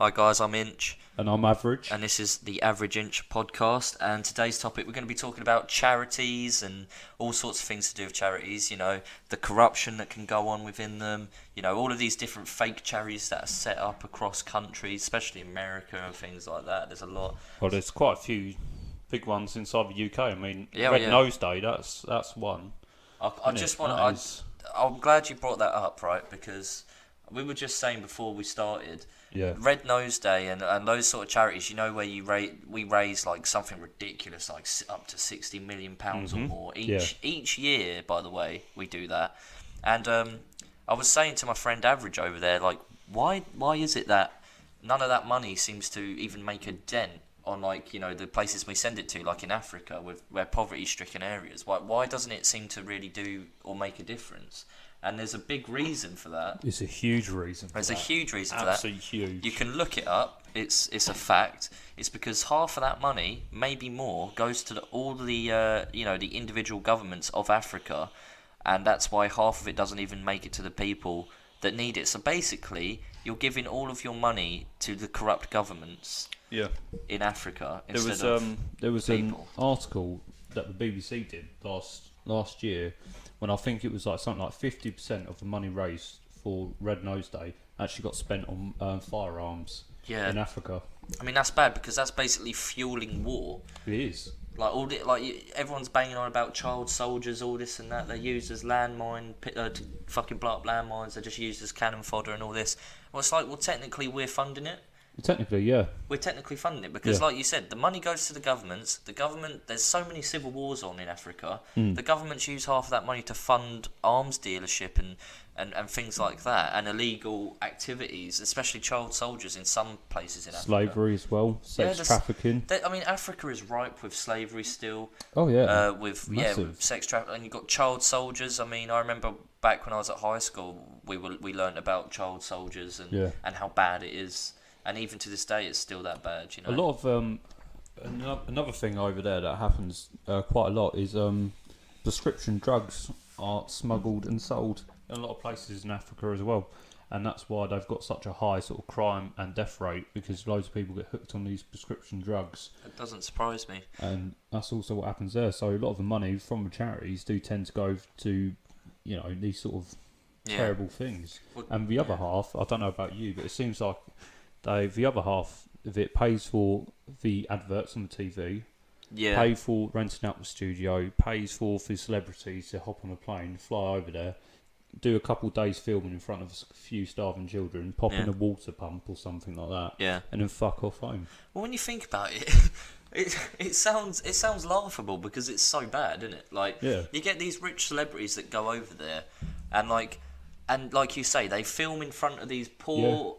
Hi guys, I'm Inch, And I'm average. and this is the Average Inch podcast. And today's topic, we're going to be talking about charities and all sorts of things to do with charities. You know, the corruption that can go on within them. You know, all of these different fake charities that are set up across countries, especially America and things like that. There's a lot. Well, there's quite a few big ones inside the UK. I mean, Yeah, Red yeah. Nose Day, that's one. I just want to. I'm glad you brought that up, right? Because we were just saying before we started. Yeah. Red Nose Day and those sort of charities, you know, where we raise like something ridiculous, like up to £60 million or more each year. By the way, we do that, and I was saying to my friend Average over there, like, why is it that none of that money seems to even make a dent on, like, you know, the places we send it to, like in Africa, where poverty-stricken areas? Why doesn't it seem to really do or make a difference? And there's a big reason for that. It's a huge reason for There's that. a huge reason for that. Absolutely huge. You can look it up. It's a fact. It's because half of that money, maybe more, goes to all the the individual governments of Africa, and that's why half of it doesn't even make it to the people that need it. So basically, you're giving all of your money to the corrupt governments in Africa instead of there was people. an article that the BBC did last year, when I think it was like something like 50% of the money raised for Red Nose Day actually got spent on firearms in Africa. I mean, that's bad because that's basically fueling war. It is. Everyone's banging on about child soldiers, all this and that. They're used as landmine to fucking blow up landmines. They're just used as cannon fodder and all this. Well, it's like, well, technically we're funding it. Technically, yeah. We're technically funding it because, like you said, the money goes to the governments. The government, there's so many civil wars on in Africa. The governments use half of that money to fund arms dealership and things like that, and illegal activities, especially child soldiers in some places in Africa. Slavery as well, sex trafficking. I mean, Africa is ripe with slavery still. Oh yeah. With sex trafficking, and you've got child soldiers. I mean, I remember back when I was at high school, we learned about child soldiers and how bad it is. And even to this day, it's still that bad, you know. A lot of another thing over there that happens quite a lot is prescription drugs are smuggled and sold in a lot of places in Africa as well, and that's why they've got such a high sort of crime and death rate, because loads of people get hooked on these prescription drugs. It doesn't surprise me. And that's also what happens there. So a lot of the money from the charities do tend to go to, you know, these sort of terrible things. Well, and the other half, I don't know about you, but it seems like the other half of it pays for the adverts on the TV, pay for renting out the studio, pays for the celebrities to hop on a plane, fly over there, do a couple of days filming in front of a few starving children, pop in a water pump or something like that, and then fuck off home. Well, when you think about it, it sounds laughable because it's so bad, isn't it? Like, you get these rich celebrities that go over there, and like you say, they film in front of these poor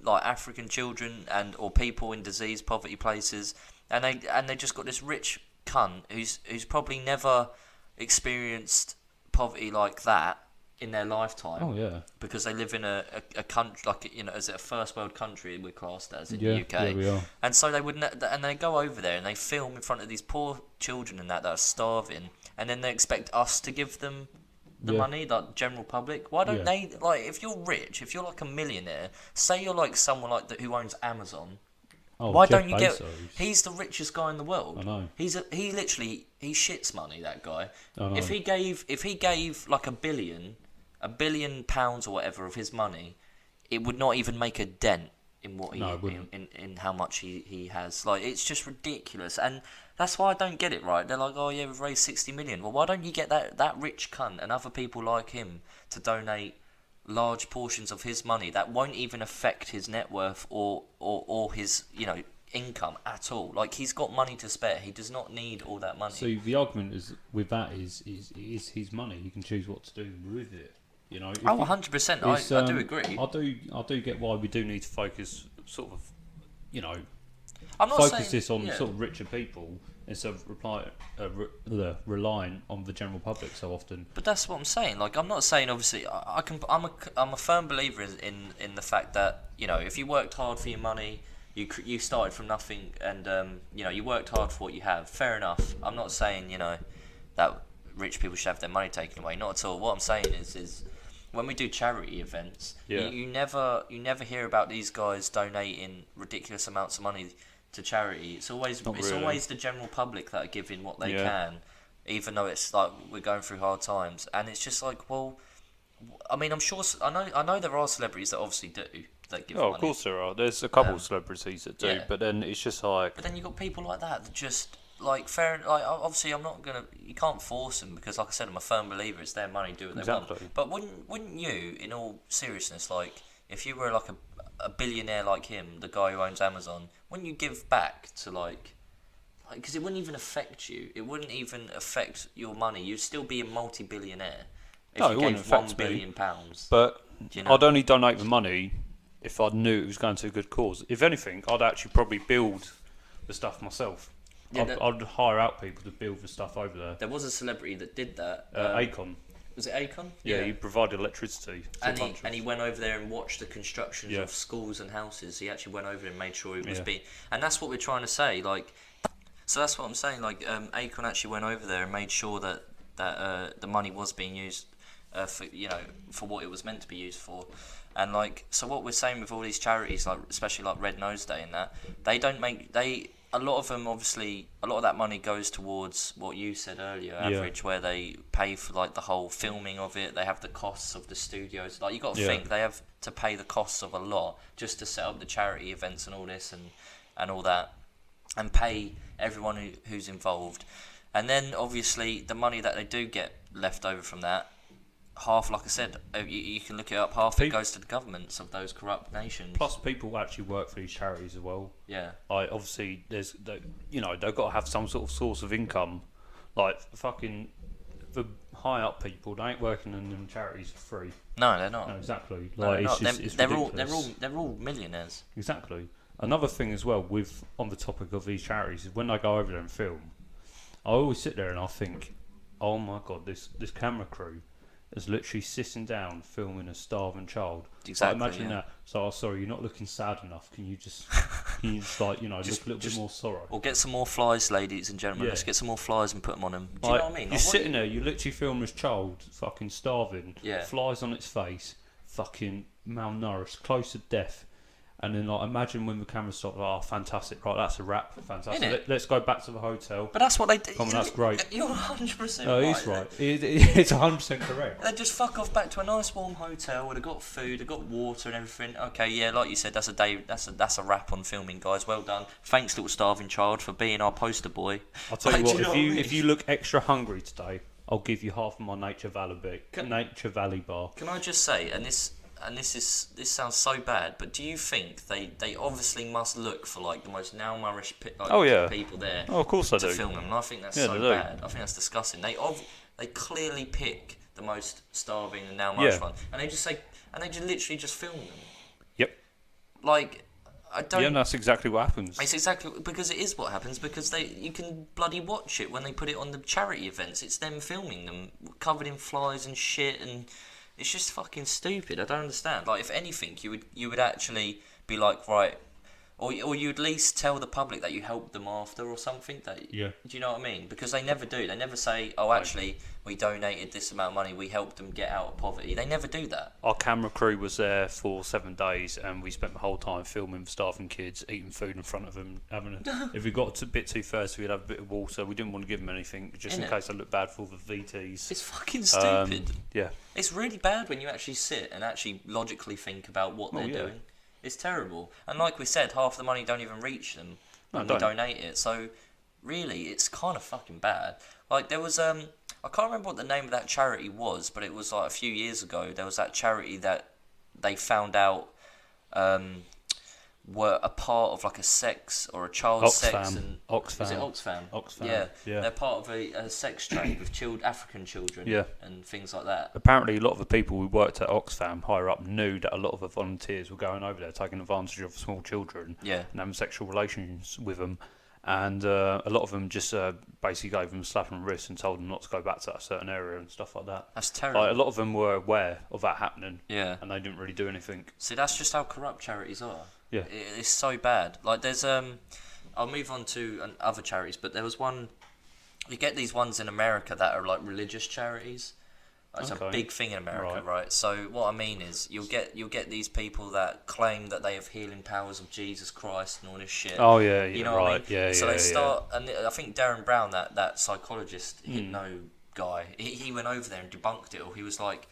like African children or people in disease poverty places, and they just got this rich cunt who's probably never experienced poverty like that in their lifetime. Oh yeah. Because they live in a country, like, you know, as a first world country we're classed as in the UK. Yeah, we are. And so and they go over there and they film in front of these poor children and that are starving, and then they expect us to give them the money, like general public. Why don't they, like, if you're rich, if you're like a millionaire, say you're like someone like that who owns Amazon, why Jeff don't you Bezos. he's the richest guy in the world. I know. He shits money, that guy. I know. If he gave like a billion pounds or whatever of his money, it would not even make a dent in what in how much he has. Like, it's just ridiculous, and that's why I don't get it, right? They're like, oh yeah, we've raised 60 million. Well, why don't you get that rich cunt and other people like him to donate large portions of his money that won't even affect his net worth or his, you know, income at all? Like, he's got money to spare. He does not need all that money. So the argument is with that is his money. He can choose what to do with it. You know. 100%. I do agree. I do get why we do need to focus, sort of, you know, I'm not focus saying, this on sort of richer people instead of relying on the general public so often. But that's what I'm saying. Like, I'm not saying, obviously, I'm a firm believer in the fact that, you know, if you worked hard for your money, you started from nothing, and you know, you worked hard for what you have. Fair enough. I'm not saying, you know, that rich people should have their money taken away. Not at all. What I'm saying is when we do charity events, Yeah. you never hear about these guys donating ridiculous amounts of money to charity. It's always always the general public that are giving what they can, even though it's like we're going through hard times. And it's just like, well, I mean, I'm sure I know there are celebrities that obviously do that give money. Of course there are. There's a couple of celebrities that do, but then it's just like. But then you got people like that just. Like obviously I'm not gonna. You can't force them because, like I said, I'm a firm believer. It's their money, do what they want. But wouldn't you, in all seriousness, like if you were like a billionaire like him, the guy who owns Amazon, wouldn't you give back to like because it wouldn't even affect you. It wouldn't even affect your money. You'd still be a multi-billionaire if you gave £1 billion. But I'd only donate the money if I knew it was going to a good cause. If anything, I'd actually probably build the stuff myself. Yeah, I'd hire out people to build the stuff over there. There was a celebrity that did that. Akon. Was it Akon? Yeah, he provided electricity. And he went over there and watched the constructions of schools and houses. He actually went over there and made sure it was being... And that's what we're trying to say. Like, so that's what I'm saying. Like, Akon actually went over there and made sure that the money was being used for what it was meant to be used for. And like, so what we're saying with all these charities, like especially like Red Nose Day and that, a lot of them, obviously, a lot of that money goes towards what you said earlier, Average, where they pay for like the whole filming of it. They have the costs of the studios. Like you got to think they have to pay the costs of a lot just to set up the charity events and all this and all that, and pay everyone who's involved. And then obviously the money that they do get left over from that, half, like I said, you can look it up, half it goes to the governments of those corrupt nations. Plus people actually work for these charities as well. Yeah. Like, obviously, they've got to have some sort of source of income. Like, fucking, the high up people, they ain't working in them charities for free. No, they're not. No, exactly. Like, no, it's ridiculous. They're all millionaires. Exactly. Another thing as well, on the topic of these charities, is when I go over there and film, I always sit there and I think, oh my God, this camera crew is literally sitting down filming a starving child. Exactly. Like, imagine that. So, sorry, you're not looking sad enough. Can you just like, look a little bit more sorrow? Or get some more flies, ladies and gentlemen. Let's get some more flies and put them on him. Do you know what I mean? You're sitting there, you literally film this child fucking starving, flies on its face, fucking malnourished, close to death. And then, like, imagine when the camera stopped, like, oh, fantastic, right, that's a wrap, fantastic. Let's go back to the hotel. But that's what they do. Come on, that's great. You're 100% no, right. He's right. It's 100% correct. They just fuck off back to a nice warm hotel where they've got food, they've got water and everything. Okay, yeah, like you said, that's a wrap on filming, guys. Well done. Thanks, little starving child, for being our poster boy. I'll tell you what, if you look extra hungry today, I'll give you half of my Nature Valley bar. Can I just say, this sounds so bad, but do you think they obviously must look for like the most malnourished people there? Oh, of course they do. To film them, and I think that's so bad. I think that's disgusting. They clearly pick the most starving and malnourished one, and they just literally just film them. Yep. Like, I don't. Yeah, that's exactly what happens. It's exactly because it is what happens because you can bloody watch it when they put it on the charity events. It's them filming them covered in flies and shit and. It's just fucking stupid. I don't understand. Like, if anything, you would actually be like, right, or you at least tell the public that you helped them after or something. Do you know what I mean? Because they never do. They never say, oh, actually, we donated this amount of money. We helped them get out of poverty. They never do that. Our camera crew was there for 7 days, and we spent the whole time filming starving kids, eating food in front of them. If we got a bit too thirsty, we'd have a bit of water. We didn't want to give them anything, just in case they looked bad for the VTs. It's fucking stupid. Yeah. It's really bad when you actually sit and actually logically think about what they're doing. It's terrible. And like we said, half the money don't even reach them when we donate it. So, really, it's kind of fucking bad. Like, there was, I can't remember what the name of that charity was, but it was like a few years ago. There was that charity that they found out were a part of like a sex or a child sex. And Oxfam. Was it Oxfam? Oxfam. Yeah. They're part of a sex trade with African children and things like that. Apparently, a lot of the people who worked at Oxfam higher up knew that a lot of the volunteers were going over there taking advantage of small children and having sexual relations with them. And a lot of them just basically gave them a slap on the wrist and told them not to go back to that certain area and stuff like that. That's terrible. Like, a lot of them were aware of that happening. Yeah. And they didn't really do anything. See, that's just how corrupt charities are. Yeah. It's so bad. Like, there's I'll move on to other charities, but there was one. You get these ones in America that are like religious charities. It's a big thing in America, right? So what I mean is, you'll get these people that claim that they have healing powers of Jesus Christ and all this shit. Oh yeah, you know what I mean? Yeah, so they start, and I think Darren Brown, that psychologist, hypno guy, he went over there and debunked it all. He was like,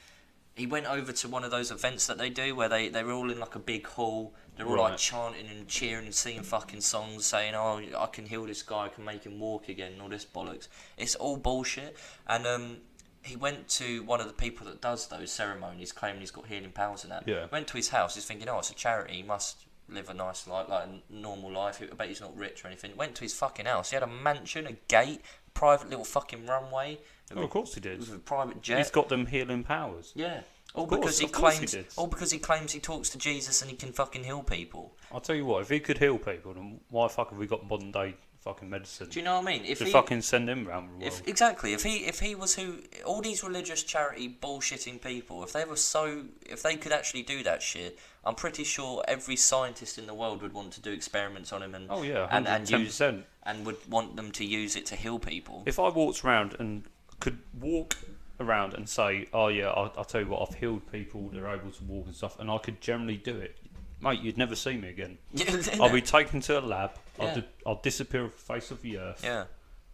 he went over to one of those events that they do where they're all in like a big hall. They're all like chanting and cheering and singing fucking songs, saying, "Oh, I can heal this guy, I can make him walk again," and all this bollocks. It's all bullshit. And he went to one of the people that does those ceremonies, claiming he's got healing powers and that. Yeah. Went to his house. He's thinking, "Oh, it's a charity. He must live a nice life, like a normal life. I bet he's not rich or anything." Went to his fucking house. He had a mansion, a gate, private little fucking runway. Of course he did. With a private jet. He's got them healing powers. Yeah. All because he claims he talks to Jesus and he can fucking heal people. I'll tell you what, if he could heal people, then why the fuck have we got modern day fucking medicine? Do you know what I mean? If to he fucking send him around the world. Exactly. If he was who all these religious charity bullshitting people, if they could actually do that shit, I'm pretty sure every scientist in the world would want to do experiments on him and 110%. and would want them to use it to heal people. If I walked around and could walk around and say, "Oh yeah, I'll tell you what, I've healed people, they're able to walk and stuff," and I could generally do it, mate, you'd never see me again. I'll be taken to a lab. I'll disappear off the face of the earth. Yeah.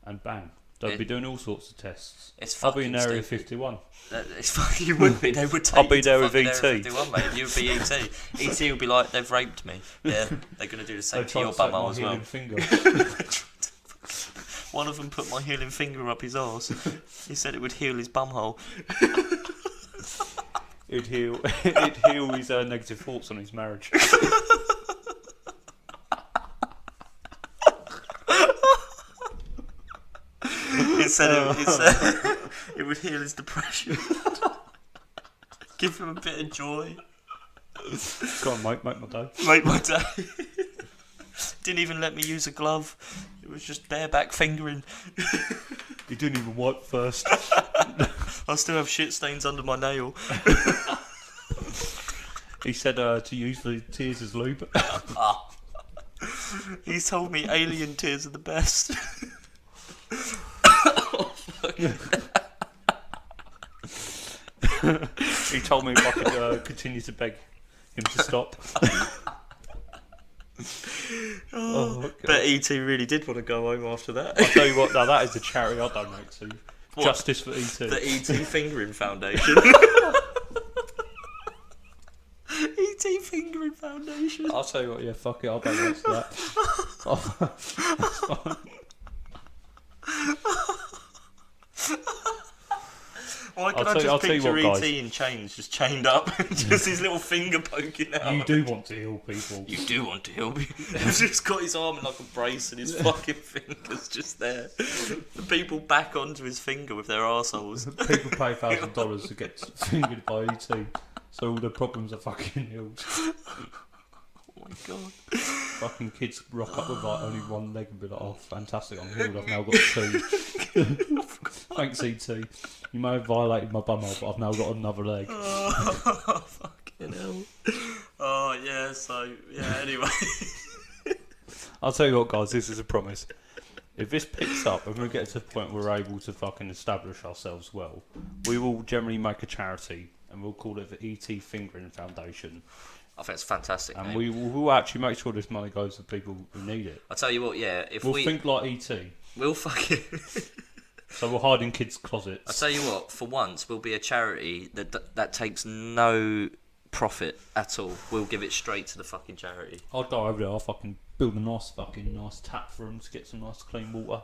And bang, they'll be doing all sorts of tests. I'll be in Area 51. You would be. They would take I'll be there with Area ET. 51, mate. You would be ET. ET would be like, "They've raped me." Yeah, they're gonna do the same to your bumhole as well. One of them put my healing finger up his arse. He said it would heal his bumhole. It'd heal his negative thoughts on his marriage. It said it would heal his depression. Give him a bit of joy. Go on, mate, make my day. Make my day. Didn't even let me use a glove. It was just bareback fingering. He didn't even wipe first. I still have shit stains under my nail. He said to use the tears as lube. He told me alien tears are the best. Oh, fuck. He told me if I could continue to beg him to stop. Bet E.T. really did want to go home after that. I'll tell you what, now that is a charity I donate to. What? Justice for E.T. The E.T. Fingering Foundation. E.T. Fingering Foundation. I'll tell you what, yeah, fuck it, I'll donate to that. Why can I just picture E.T. in chains, just chained up, just his little finger poking out? You do want to heal people. You do want to heal people. He's just got his arm in like a brace and his fucking fingers just there. The people back onto his finger with their arseholes. People pay $1,000 to get fingered by E.T. So all the problems are fucking healed. Oh my god. Fucking kids rock up with like only one leg and be like, "Oh, fantastic, I'm healed, I've now got two." Thanks, E.T. You may have violated my bumhole, but I've now got another leg. Oh, fucking hell. Oh, yeah, so, yeah, anyway. I'll tell you what, guys, this is a promise. If this picks up and we get to the point where we're able to fucking establish ourselves well, we will generally make a charity and we'll call it the E.T. Fingering Foundation. I think it's fantastic, and mate. we'll actually make sure this money goes to people who need it. I'll tell you what, yeah, if we'll think like E.T. We'll fucking... So we'll hide in kids' closets. I'll tell you what, for once, we'll be a charity that takes no profit at all. We'll give it straight to the fucking charity. I'll go over there, I'll fucking build a nice tap for them to get some nice clean water.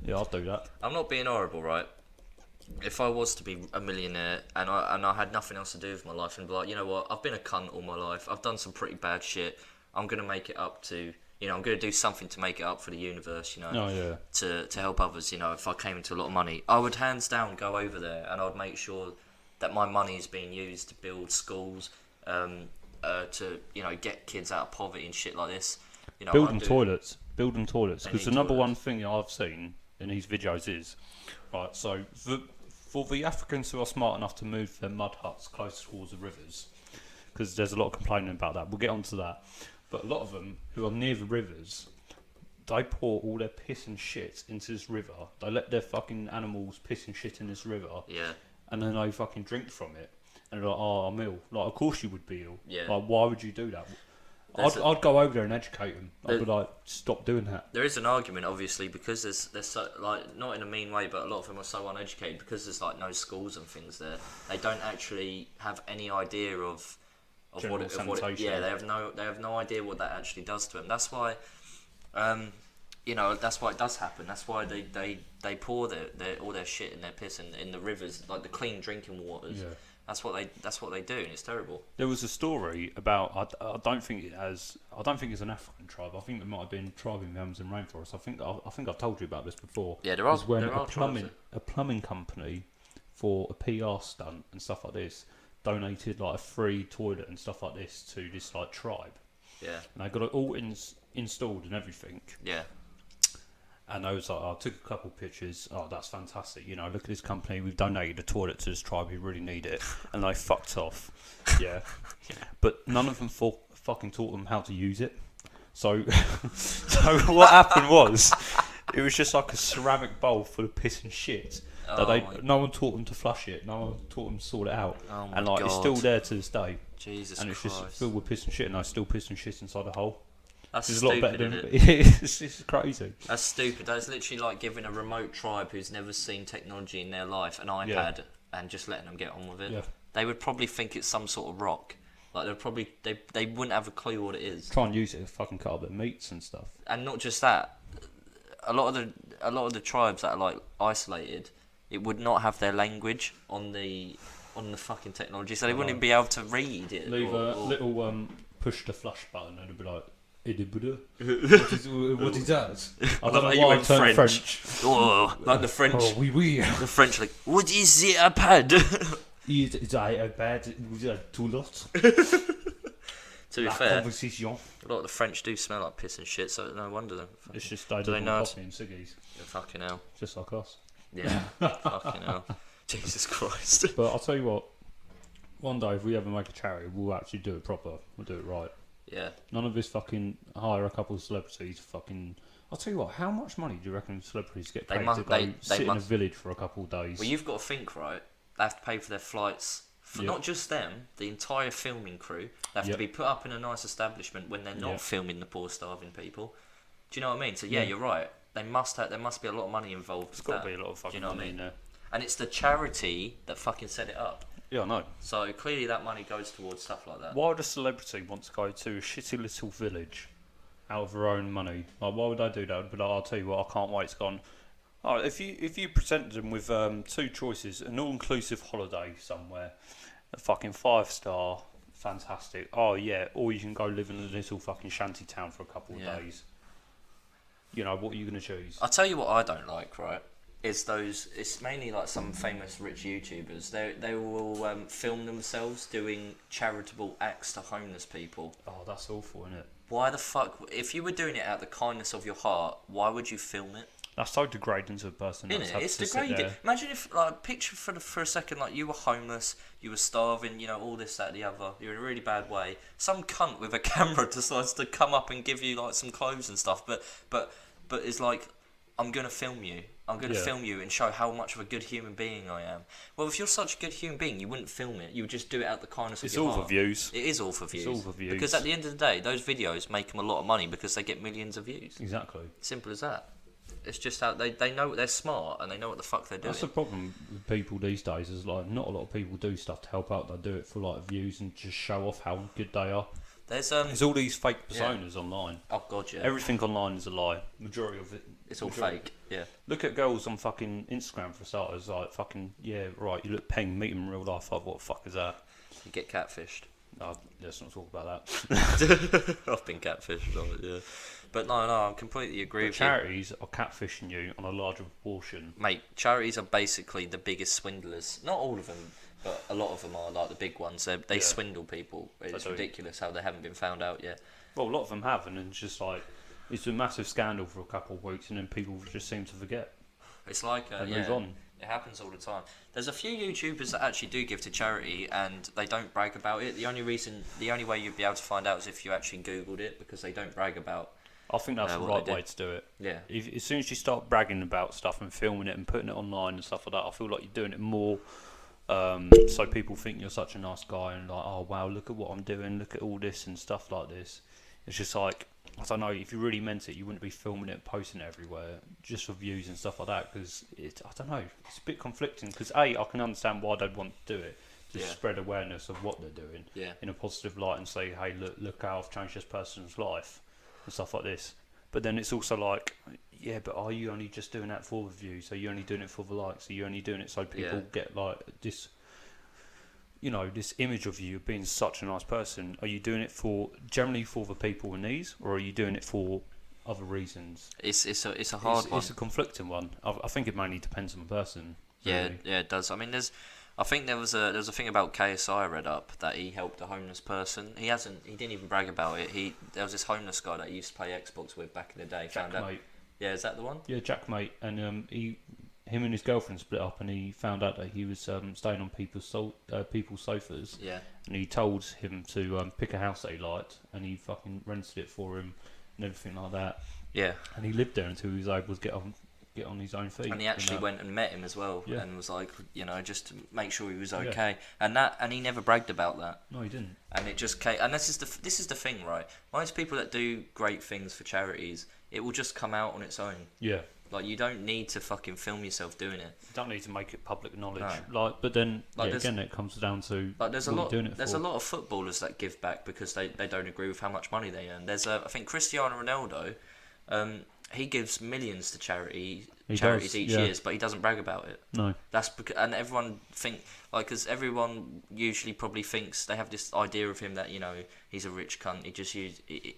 Yeah, I'll do that. I'm not being horrible, right? If I was to be a millionaire and I had nothing else to do with my life and be like, you know what, I've been a cunt all my life, I've done some pretty bad shit, I'm going to make it up to... You know, I'm going to do something to make it up for the universe, you know, to help others, you know, if I came into a lot of money. I would hands down go over there and I'd make sure that my money is being used to build schools, to, you know, get kids out of poverty and shit like this. You know, building toilets, because the number one thing I've seen in these videos is, right, so for the Africans who are smart enough to move their mud huts close towards the rivers, because there's a lot of complaining about that, we'll get onto that. But a lot of them who are near the rivers, they pour all their piss and shit into this river. They let their fucking animals piss and shit in this river. Yeah. and then they fucking drink from it, and they're like, oh, I'm ill. Like, of course you would be ill. Yeah. Like, why would you do that? I'd go over there and educate them. I'd be like, stop doing that. There is an argument, obviously, because there's so, like, not in a mean way, but a lot of them are so uneducated because there's like no schools and things there. They don't actually have any idea of what it, yeah, they have no idea what that actually does to them. That's why, that's why it does happen. That's why they pour all their shit and their piss in the rivers, like the clean drinking waters. Yeah. That's what they do, and it's terrible. There was a story about I don't think it's an African tribe. I think it might have been a tribe in the Amazon rainforest. I think I've told you about this before. Yeah, there are. When a plumbing company for a PR stunt and stuff like this donated like a free toilet and stuff like this to this like tribe. Yeah. And they got it all installed and everything. Yeah. And I was like, I took a couple pictures. Oh, that's fantastic. You know, look at this company. We've donated a toilet to this tribe who really need it. And they fucked off. Yeah. Yeah. But none of them fucking taught them how to use it. So what happened was, it was just like a ceramic bowl full of piss and shit. No one taught them to flush it. No one taught them to sort it out. Oh and like, God. It's still there to this day. Jesus and it's Christ. just filled with piss and shit, and I still piss and shit inside the hole. That's stupid, a lot better than it's crazy. That's stupid. That's literally like giving a remote tribe who's never seen technology in their life an iPad and just letting them get on with it. Yeah. They would probably think it's some sort of rock. Like they wouldn't have a clue what it is. Try and use it to fucking cut up their meats and stuff. And not just that, a lot of the tribes that are like isolated, it would not have their language on the fucking technology, so they wouldn't even be able to read it. Leave a little push the flush button and it'd be like, what is that? I don't know why I turned French. Oh, like the French. Oh, oui. The French like, what is the iPad? Is the iPad with a toilet? To be fair, a lot of the French do smell like piss and shit, so no wonder them. It's just they don't coffee and ciggies. Yeah, fucking hell. Just like us. Yeah, fucking hell. Jesus Christ. But I'll tell you what, one day if we ever make a charity, we'll actually do it proper. We'll do it right. Yeah. None of this fucking hire a couple of celebrities fucking... I'll tell you what, how much money do you reckon celebrities get paid to go sit in a village for a couple of days? Well, you've got to think, right? They have to pay for their flights. For not just them, the entire filming crew. They have to be put up in a nice establishment when they're not filming the poor starving people. Do you know what I mean? So yeah, you're right. There must be a lot of money involved. There's got to be a lot of fucking money in there. And it's the charity that fucking set it up. Yeah, I know. So clearly that money goes towards stuff like that. Why would a celebrity want to go to a shitty little village out of their own money? Like, why would they do that? But like, I'll tell you what, I can't wait. It's gone. Oh, if you presented them with two choices, an all-inclusive holiday somewhere, a fucking 5-star, fantastic. Oh yeah, or you can go live in a little fucking shanty town for a couple of days. You know, what are you going to choose? I'll tell you what I don't like, right? It's mainly like some famous rich YouTubers. They will film themselves doing charitable acts to homeless people. Oh, that's awful, isn't it? Why the fuck? If you were doing it out of the kindness of your heart, why would you film it? That's so degrading to a person. Isn't it? It's degrading. Imagine if, like, picture for a second, like, you were homeless, you were starving, you know, all this, that, the other. You're in a really bad way. Some cunt with a camera decides to come up and give you like some clothes and stuff, but it's like, I'm gonna film you. I'm going to film you and show how much of a good human being I am. Well, if you're such a good human being, you wouldn't film it. You would just do it out of the kindness of your heart. It's all for views. It is all for views. It's all for views. Because at the end of the day, those videos make them a lot of money because they get millions of views. Exactly. Simple as that. It's just how they know they're smart and they know what the fuck they're doing. That's the problem with people these days. Is like not a lot of people do stuff to help out. They do it for like views and just show off how good they are. There's all these fake personas online. Oh god, yeah. Everything online is a lie. Majority of it. It's all fake. Yeah. Look at girls on fucking Instagram for starters. Like fucking right. You look peng, meet them in real life. Like what the fuck is that? You get catfished. No, let's not talk about that. I've been catfished, yeah. But no, I completely agree with you. Charities are catfishing you on a larger proportion. Mate, charities are basically the biggest swindlers. Not all of them, but a lot of them are, like the big ones. They swindle people. It's ridiculous how they haven't been found out yet. Well, a lot of them have, and it's just like, it's a massive scandal for a couple of weeks, and then people just seem to forget. It's like, move on. It happens all the time. There's a few YouTubers that actually do give to charity and they don't brag about it. The only way you'd be able to find out is if you actually Googled it, because they don't brag about. I think that's the right way to do it. Yeah. As soon as you start bragging about stuff and filming it and putting it online and stuff like that, I feel like you're doing it more So people think you're such a nice guy and like, oh wow, look at what I'm doing, look at all this and stuff like this. It's just like, I don't know, if you really meant it, you wouldn't be filming it, posting it everywhere just for views and stuff like that. Because I don't know, it's a bit conflicting. Because I can understand why they'd want to do it, to spread awareness of what they're doing in a positive light and say, hey, look how I've changed this person's life and stuff like this. But then it's also like, yeah, but are you only just doing that for the views? Are you only doing it for the likes? Are you only doing it so people get like this, you know, this image of you being such a nice person? Are you doing it generally for the people in these, or are you doing it for other reasons? It's a hard one. It's a conflicting one. I think it mainly depends on the person. Really. Yeah, it does. I mean, I think there was a thing about KSI I read up that he helped a homeless person. He didn't even brag about it. There was this homeless guy that he used to play Xbox with back in the day. Jack Mate. Yeah, is that the one? Yeah, Jack Mate, and him and his girlfriend split up, and he found out that he was staying on people's sofas. Yeah. And he told him to pick a house that he liked, and he fucking rented it for him and everything like that. Yeah. And he lived there until he was able to get on his own feet. And he actually went and met him as well, and was like, you know, just to make sure he was okay. Yeah. And he never bragged about that. No, he didn't. And it just came. And this is the thing, right? Most people that do great things for charities, it will just come out on its own. Yeah. Like, you don't need to fucking film yourself doing it. You don't need to make it public knowledge. No. But then again, it comes down to there's a lot of footballers that give back because they don't agree with how much money they earn. I think Cristiano Ronaldo, he gives millions to charities each year, but he doesn't brag about it. No. That's because, and everyone because everyone usually probably thinks they have this idea of him that, you know, he's a rich cunt.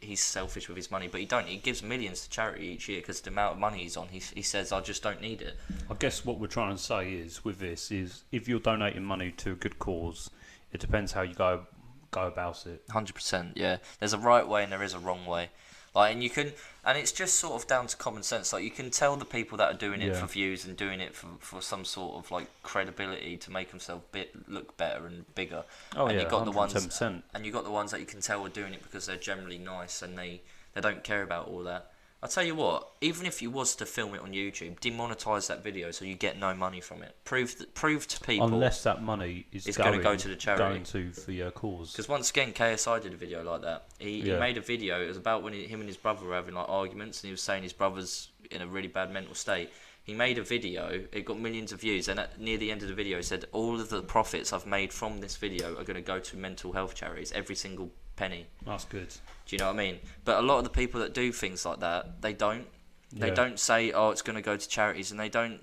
He's selfish with his money, but he don't. He gives millions to charity each year because the amount of money he's on. He says, I just don't need it. I guess what we're trying to say is with this is if you're donating money to a good cause, it depends how you go about it. 100%. Yeah, there's a right way and there is a wrong way. Like, and it's just sort of down to common sense. Like, you can tell the people that are doing it for views and doing it for some sort of like credibility to make themselves look better and bigger. Oh, and yeah, you got 110%. And you got the ones that you can tell are doing it because they're generally nice and they don't care about all that. I'll tell you what, even if you was to film it on YouTube, demonetize that video so you get no money from it. Prove to people... Unless that money is going to go to the charity. Going to the cause. Because once again, KSI did a video like that. He made a video, it was about when him and his brother were having like arguments and he was saying his brother's in a really bad mental state. He made a video, it got millions of views, and near the end of the video he said, all of the profits I've made from this video are going to go to mental health charities, every single penny. That's good. Do you know what I mean? But a lot of the people that do things like that, they don't. They don't say, oh, it's going to go to charities, and they don't.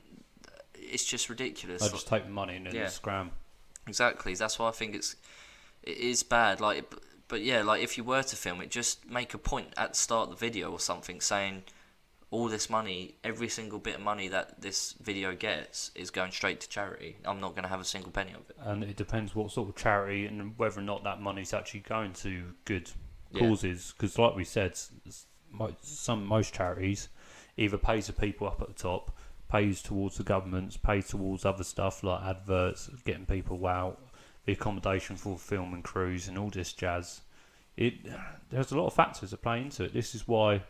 It's just ridiculous. They just take the money and then scram. Exactly. That's why I think it is bad. Like, but yeah, like if you were to film it, just make a point at the start of the video or something saying, all this money, every single bit of money that this video gets is going straight to charity. I'm not going to have a single penny of it. And it depends what sort of charity and whether or not that money's actually going to good causes. Because like we said, most charities either pays the people up at the top, pays towards the governments, pays towards other stuff like adverts, getting people out, the accommodation for film and crews and all this jazz. There's a lot of factors that play into it. This is why...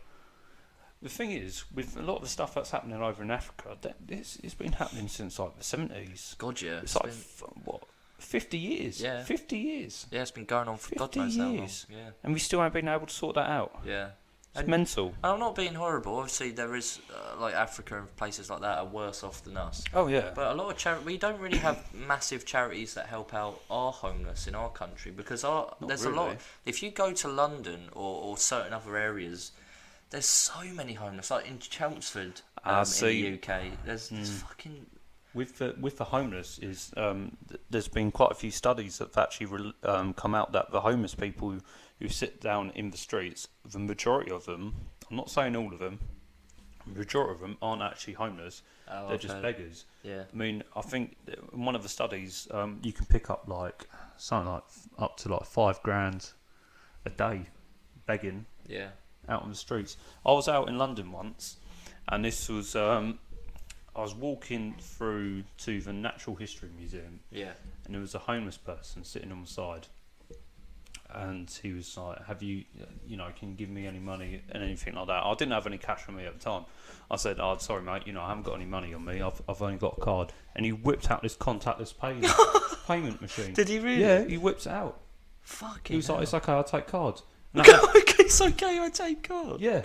The thing is, with a lot of the stuff that's happening over in Africa, it's been happening since like the 70s. God, yeah. It's like, 50 years? Yeah. 50 years. Yeah, it's been going on for God knows how long. Yeah. And we still haven't been able to sort that out. Yeah. It's mental. I'm not being horrible. Obviously, there is, like Africa and places like that are worse off than us. Oh, yeah. But a lot of we don't really have massive charities that help out our homeless in our country because there's a lot. If you go to London or certain other areas, there's so many homeless. Like in Chelmsford, in the UK, there's fucking... With the homeless there's been quite a few studies that have actually come out that the homeless people who sit down in the streets, the majority of them, I'm not saying all of them, the majority of them aren't actually homeless. They're just beggars. Yeah. I mean, I think in one of the studies, you can pick up like something like up to like $5,000 a day begging. Yeah. Out on the streets. I was out in London once, and this was I was walking through to the Natural History Museum. Yeah. And there was a homeless person sitting on the side, and he was like, "Have you, can you give me any money and anything like that?" I didn't have any cash on me at the time. I said, "Oh, sorry, mate. I haven't got any money on me. I've only got a card." And he whipped out this contactless payment machine. Did he really? Yeah, he whipped it out. Fucking. He was like, "It's okay, I'll take card." It's okay, I take card. Yeah.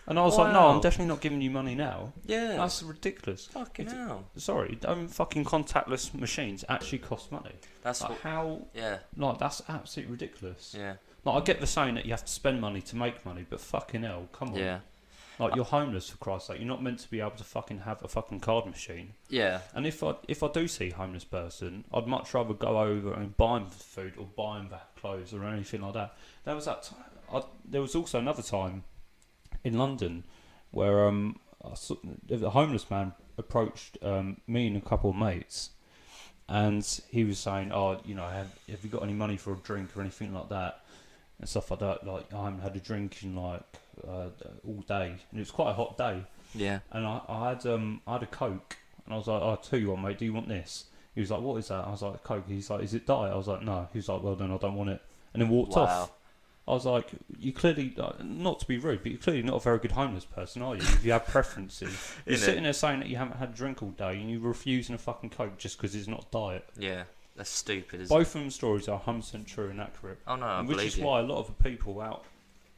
And I was like, "No, I'm definitely not giving you money now." Yeah. That's ridiculous. Fucking hell. Sorry, fucking contactless machines actually cost money. That's like, how. Yeah. Like, that's absolutely ridiculous. Yeah. Like, I get the saying that you have to spend money to make money, but fucking hell, come on. Yeah. Like, you're homeless, for Christ's sake. You're not meant to be able to fucking have a fucking card machine. Yeah. And if I do see a homeless person, I'd much rather go over and buy them food or buy them clothes or anything like that. There was also another time in London where a homeless man approached me and a couple of mates, and he was saying, "Oh, have you got any money for a drink or anything like that?" And stuff like that. Like, I haven't had a drink in all day, and it was quite a hot day. Yeah. And I had a Coke, and I was like, "Oh, I'll tell you what, mate. Do you want this?" He was like, "What is that?" I was like, "Coke." He's like, "Is it diet?" I was like, "No." He was like, "Well, then I don't want it," and then walked off. I was like, "You clearly, not to be rude, but you're clearly not a very good homeless person, are you? If you have preferences, you're sitting there saying that you haven't had a drink all day, and you're refusing a fucking Coke just because it's not diet." Yeah. That's stupid, isn't Both of them stories are 100% true and accurate. Oh no, which is why a lot of the people out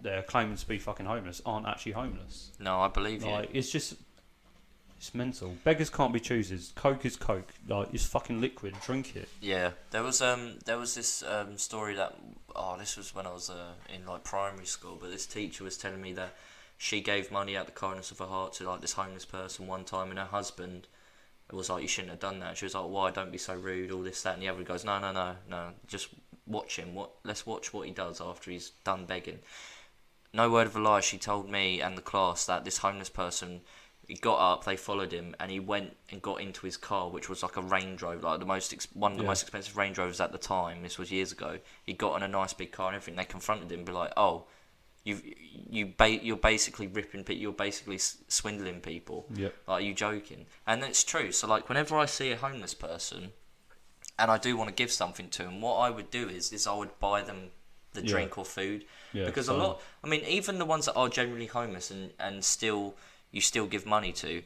there claiming to be fucking homeless aren't actually homeless. No, I believe you. It's mental. Beggars can't be choosers. Coke is Coke. Like, it's fucking liquid. Drink it. Yeah, there was this story that this was when I was in like primary school, but this teacher was telling me that she gave money out the kindness of her heart to like this homeless person one time, and her husband was like, "You shouldn't have done that." She was like, "Why? Don't be so rude." All this, that, and the other. He goes, No. Just watch him. Let's watch what he does after he's done begging. No word of a lie. She told me and the class that this homeless person, he got up, they followed him, and he went and got into his car, which was like a Range Rover, like one of the most expensive Range Rovers at the time. This was years ago. He got in a nice big car and everything. They confronted him and be like, "Oh, you're basically ripping people, you're basically swindling people. Yep. Like, are you joking?" And it's true. So like, whenever I see a homeless person and I do want to give something to them, what I would do is I would buy them the drink or food. Yeah, because even the ones that are generally homeless and still give money to,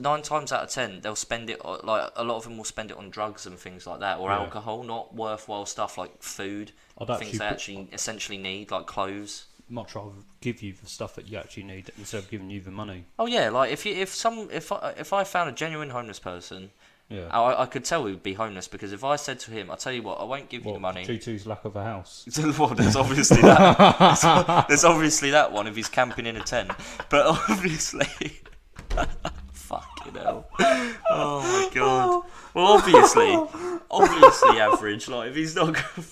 9 times out of 10 they'll spend it, like a lot of them will spend it on drugs and things like that, or alcohol, not worthwhile stuff like food, things they actually essentially need, like clothes. Much rather give you the stuff that you actually need instead of giving you the money. Oh yeah, like if I found a genuine homeless person, I could tell he would be homeless, because if I said to him, "I'll tell you what, I won't give you the money." Due to his lack of a house. Well, there's obviously that. There's obviously that one if he's camping in a tent. But obviously, fucking hell. Oh my god. Well, obviously average. Like, if he's not gonna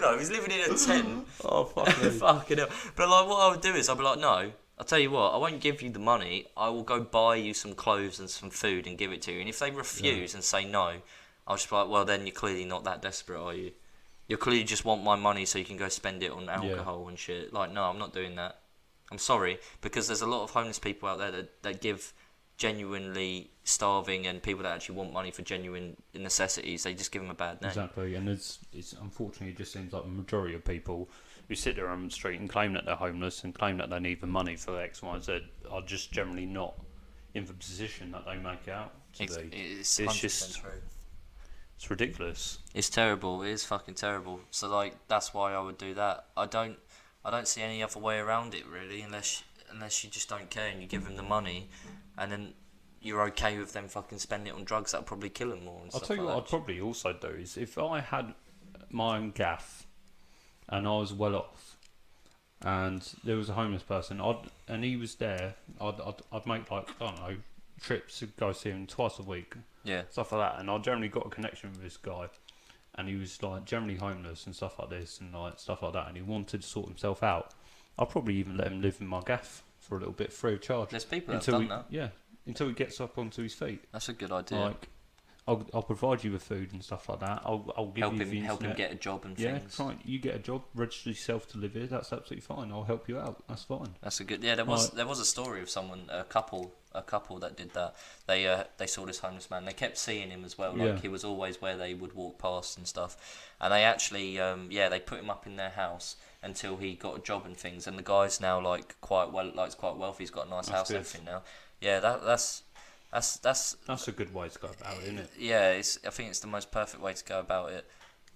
if he's living in a tent. Oh, fuck me. Fucking hell. But like, what I would do is I'd be like, "No, I'll tell you what, I won't give you the money. I will go buy you some clothes and some food and give it to you. And if they refuse and say no, I'll just be like, well, then you're clearly not that desperate, are you? You clearly just want my money so you can go spend it on alcohol and shit." Like, no, I'm not doing that. I'm sorry, because there's a lot of homeless people out there that give genuinely starving and people that actually want money for genuine necessities. They just give them a bad name. Exactly, and it's unfortunately, it just seems like the majority of people who sit there on the street and claim that they're homeless and claim that they need the money for X, Y, and Z are just generally not in the position that they make out to be. It's just true. It's ridiculous. It's terrible. It is fucking terrible. So like, that's why I would do that. I don't see any other way around it, really, unless you just don't care and you give them the money, and then you're okay with them fucking spending it on drugs that'll probably kill them more. I'll tell you what I'd probably also do is, if I had my own gaff and I was well off, and there was a homeless person, and he was there, I'd make, like, I don't know, trips to go see him twice a week, stuff like that, and I generally got a connection with this guy, and he was like generally homeless and stuff like this and like stuff like that, and he wanted to sort himself out. I'll probably even let him live in my gaff for a little bit free of charge. There's people that have done that. Yeah, until he gets up onto his feet. That's a good idea. Like, I'll provide you with food and stuff like that. I'll give you the internet. Help him get a job and things. Yeah, you get a job, register yourself to live here. That's absolutely fine. I'll help you out. That's fine. That's a good. Yeah, there was a story of someone, a couple a couple that did that. They saw this homeless man. They kept seeing him as well. Like he was always where they would walk past and stuff. And they actually, they put him up in their house until he got a job and things. And the guy's now like quite wealthy. He's got a nice house and everything now. Yeah, that's a good way to go about it, isn't it? Yeah, I think it's the most perfect way to go about it.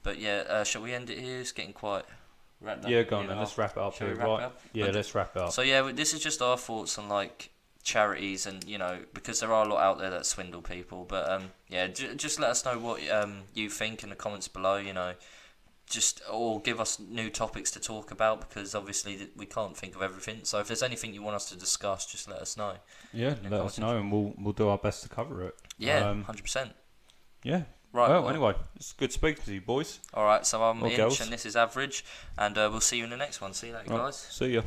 But yeah, shall we end it here? It's getting quite wrapped up. Yeah, go on then. Let's wrap it up here, right? Yeah, let's wrap it up. So yeah, this is just our thoughts on like charities, and because there are a lot out there that swindle people. But just let us know what you think in the comments below. Or give us new topics to talk about, because obviously we can't think of everything. So if there's anything you want us to discuss, just let us know. Yeah, let us know, and we'll do our best to cover it. Yeah, 100%. Yeah. Right. Well, anyway, it's good speaking to you, boys. All right. So I'm Inch, girls. and this is Average, and we'll see you in the next one. See you later, guys. See ya.